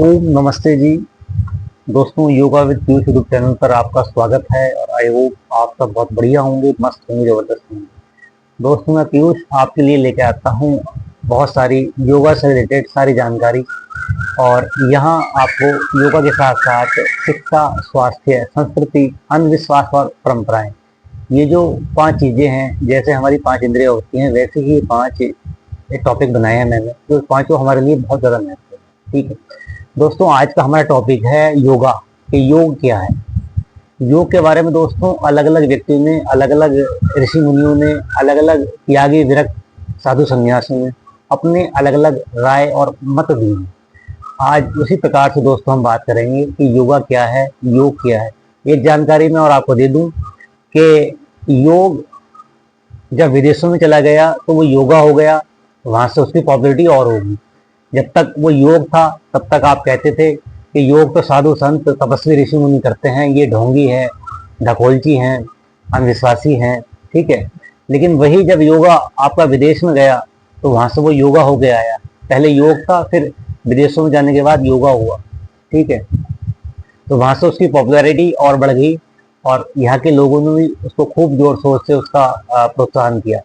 ओम नमस्ते जी। दोस्तों, yoga with Piyush YouTube channel पर आपका स्वागत है और आई होप आप सब बहुत बढ़िया होंगे, मस्त होंगे, जबरदस्त होंगे। दोस्तों, मैं पीयूष आपके लिए लेके आता हूँ बहुत सारी योगा से रिलेटेड सारी जानकारी। और यहाँ आपको योगा के साथ साथ शिक्षा, स्वास्थ्य, संस्कृति, अंधविश्वास और परंपराएं, ये जो 5 चीजें हैं, जैसे हमारी 5 इंद्रियां होती हैं वैसे ही 5 एक टॉपिक बनाए हैं मैंने, जो 5 हमारे लिए बहुत ज्यादा महत्वपूर्ण है। ठीक है दोस्तों, आज का हमारा टॉपिक है योगा। कि योग क्या है। योग के बारे में दोस्तों अलग अलग व्यक्तियों ने, अलग अलग ऋषि मुनियों ने, अलग अलग त्यागी विरक्त साधु संन्यासियों ने अपने अलग अलग राय और मत दिए हैं। आज उसी प्रकार से दोस्तों हम बात करेंगे कि योगा क्या है, योग क्या है। एक जानकारी मैं और आपको दे दूं कि योग जब विदेशों में चला गया तो वो योगा हो गया, वहां से उसकी पॉपुलरिटी और होगी। जब तक वो योग था तब तक आप कहते थे कि योग तो साधु संत तपस्वी ऋषि मुनि करते हैं, ये ढोंगी है, ढकोलची हैं, अंधविश्वासी हैं। ठीक है, लेकिन वही जब योगा आपका विदेश में गया तो वहां से वो योगा हो गया आया। पहले योग था, फिर विदेशों में जाने के बाद योगा हुआ। ठीक है, तो वहां से उसकी पॉपुलैरिटी और बढ़ गई और यहाँ के लोगों ने भी उसको खूब जोर शोर से उसका प्रोत्साहन किया।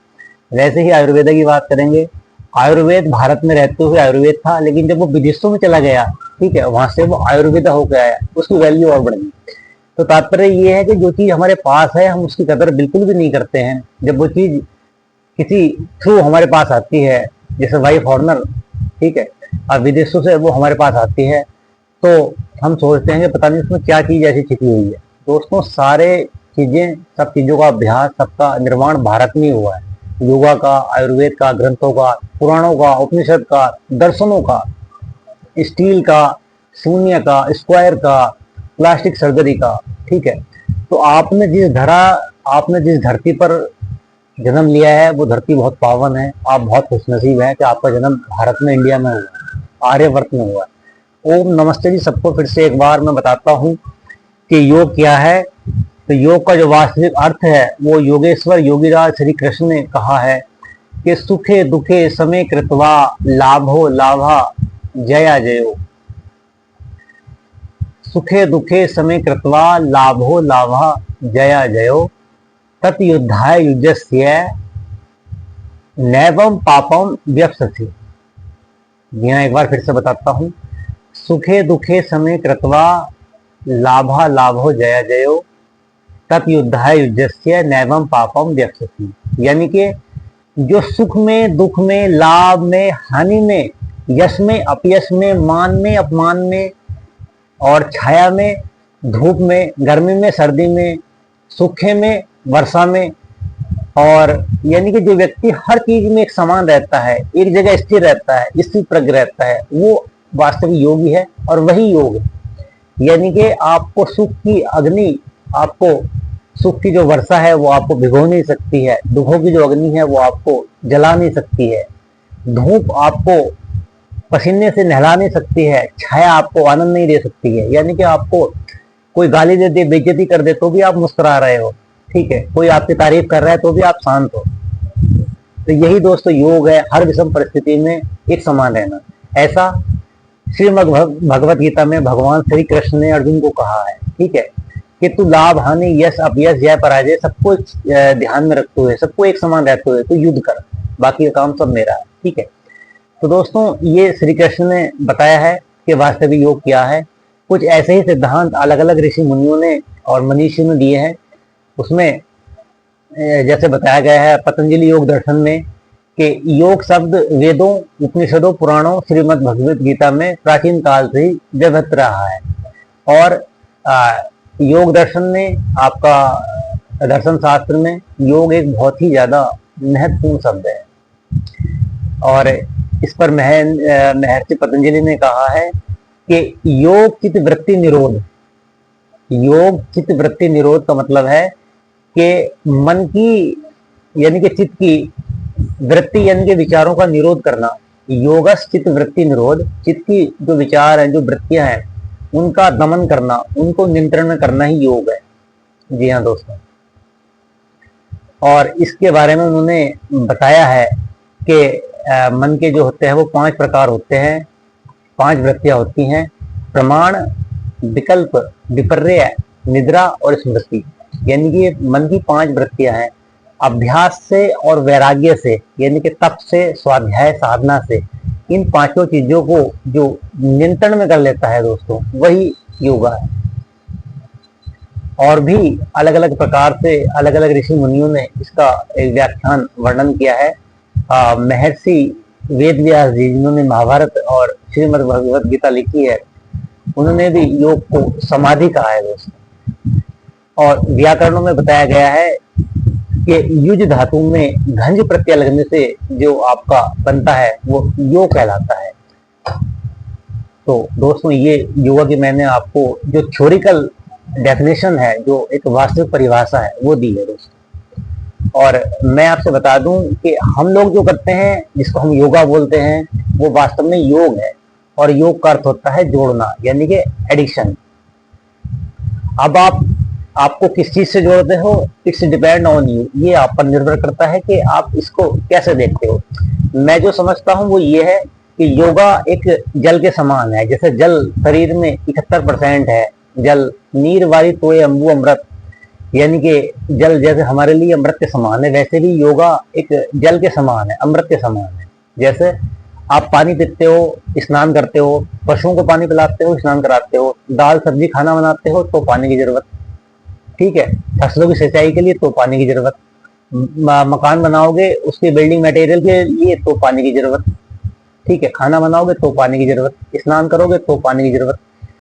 वैसे ही आयुर्वेद की बात करेंगे। आयुर्वेद भारत में रहते हुए आयुर्वेद था, लेकिन जब वो विदेशों में चला गया, ठीक है, वहां से वो आयुर्वेद होकर आया, उसकी वैल्यू और बढ़ गई। तो तात्पर्य ये है कि जो चीज हमारे पास है हम उसकी कदर बिल्कुल भी नहीं करते हैं। जब वो चीज किसी थ्रू हमारे पास आती है, जैसे वाइफ फॉरनर, ठीक है, और विदेशों से वो हमारे पास आती है, तो हम सोचते हैं कि पता नहीं उसमें क्या चीज ऐसी छिपी हुई है। दोस्तों, सारे चीजें, सब चीजों का अभ्यास, सबका निर्माण भारत में ही हुआ है। योगा का, आयुर्वेद का, ग्रंथों का, पुराणों का, उपनिषद का, दर्शनों का, स्टील का, शून्य का, स्क्वायर का, प्लास्टिक सर्जरी का। ठीक है, तो आपने जिस धरती पर जन्म लिया है वो धरती बहुत पावन है। आप बहुत खुशनसीब हैं कि आपका जन्म भारत में, इंडिया में हुआ, आर्यवर्त में हुआ। ओम नमस्ते जी सबको। फिर से एक बार मैं बताता हूँ कि योग क्या है। तो योग का जो वास्तविक अर्थ है वो योगेश्वर योगीराज श्री कृष्ण ने कहा है कि सुखे दुखे समय कृत्वा लाभो लाभा जया जयो। सुखे दुखे समय कृत्वा लाभो लाभा जया जयो तत् युद्धाय युजस्य नैवम पापम व्यपसति। यहाँ एक बार फिर से बताता हूँ। सुखे दुखे समय कृत्वा लाभा लाभो जया जयो तत् युद्धाय युजस्य नैवम पापम व्यपसति। यानी कि जो सुख में, दुख में, लाभ में, हानि में, यश में, अपयश में, मान में, अपमान में, और छाया में, धूप में, गर्मी में, सर्दी में, सूखे में, वर्षा में, और यानी कि जो व्यक्ति हर चीज में एक समान रहता है, एक जगह स्थिर रहता है, स्थिर प्रज्ञ रहता है, वो वास्तविक योगी है और वही योग है। यानी कि आपको सुख की अग्नि, आपको सुख की जो वर्षा है वो आपको भिगो नहीं सकती है, दुखों की जो अग्नि है वो आपको जला नहीं सकती है, धूप आपको पसीने से नहला नहीं सकती है, छाया आपको आनंद नहीं दे सकती है। यानी कि आपको कोई गाली दे दे, बेइज्जती कर दे तो भी आप मुस्कुरा रहे हो, ठीक है, कोई आपकी तारीफ कर रहा है तो भी आप शांत हो। तो यही दोस्तों योग है, हर विषम परिस्थिति में एक समान रहना। ऐसा श्रीमद् भगवत गीता में भगवान श्री कृष्ण ने अर्जुन को कहा है, ठीक है, कि तू लाभ हानि, यश अपयश, जय पराजय सबको ध्यान में रखते हुए, सबको एक समान रहते हुए तू युद्ध कर, बाकी का काम सब मेरा है। ठीक है, तो दोस्तों ये श्री कृष्ण ने बताया है कि वास्तविक योग क्या है। कुछ ऐसे ही सिद्धांत अलग अलग ऋषि मुनियों ने और मनीषियों ने दिए हैं। उसमें जैसे बताया गया है पतंजलि योग दर्शन में कि योग शब्द वेदों, उपनिषदों, पुराणों, श्रीमद् भगवत गीता में प्राचीन काल से ही व्यवहृत रहा है। और योग दर्शन में, आपका दर्शन शास्त्र में योग एक बहुत ही ज्यादा महत्वपूर्ण शब्द है। और इस पर महर्षि पतंजलि ने कहा है कि योग चित्त वृत्ति निरोध। योग चित्त वृत्ति निरोध का मतलब है कि मन की, यानी कि चित्त की वृत्ति, यानी कि विचारों का निरोध करना। योगस चित्त वृत्ति निरोध, चित्त की जो विचार हैं, जो वृत्तियां हैं, उनका दमन करना, उनको नियंत्रण में करना ही योग है। जी हाँ दोस्तों, और इसके बारे में उन्होंने बताया है कि मन के जो होते हैं वो 5 प्रकार होते हैं, 5 वृत्तियां होती हैं। प्रमाण, विकल्प, विपर्य, निद्रा और स्मृति। यानी कि ये मन की 5 वृत्तियां हैं। अभ्यास से और वैराग्य से, यानी कि तप से, स्वाध्याय, साधना से, इन पांचों चीजों को जो नियंत्रण में कर लेता है दोस्तों, वही योगा है। और भी अलग अलग प्रकार से अलग अलग ऋषि मुनियों ने इसका एक व्याख्यान वर्णन किया है। महर्षि वेद व्यास जी, जिन्होंने महाभारत और श्रीमद् भगवत गीता लिखी है, उन्होंने भी योग को समाधि कहा है दोस्तों। और व्याकरणों में बताया गया है कि युज धातु में घंज प्रत्यय लगने से जो आपका बनता है वो योग कहलाता है। तो दोस्तों, ये योगा की मैंने आपको जो थ्योरिकल डेफिनेशन है, जो एक वास्तविक परिभाषा है, वो दी है दोस्तों। और मैं आपसे बता दूं कि हम लोग जो करते हैं, जिसको हम योगा बोलते हैं, वो वास्तव में योग है। और योग का अर्थ होता है जोड़ना, यानी कि एडिक्शन। अब आपको किस चीज से जोड़ते हो, इट्स डिपेंड ऑन यू। ये आप पर निर्भर करता है कि आप इसको कैसे देखते हो। मैं जो समझता हूँ वो ये है कि योगा एक जल के समान है। जैसे जल शरीर में 71% है, जल नीर वारी तोय अम्बु अमृत, यानी कि जल जैसे हमारे लिए अमृत के समान है, वैसे भी योगा एक जल के समान है, अमृत के समान है। जैसे आप पानी पीते हो, स्नान करते हो, पशुओं को पानी पिलाते हो, स्नान कराते हो, दाल सब्जी खाना बनाते हो तो पानी की जरूरत, ठीक है, फसलों की सिंचाई के लिए तो पानी की जरूरत, मकान बनाओगे उसके बिल्डिंग मटेरियल के लिए तो पानी की जरूरत, ठीक है, खाना बनाओगे तो पानी की जरूरत, स्नान करोगे तो पानी की जरूरत।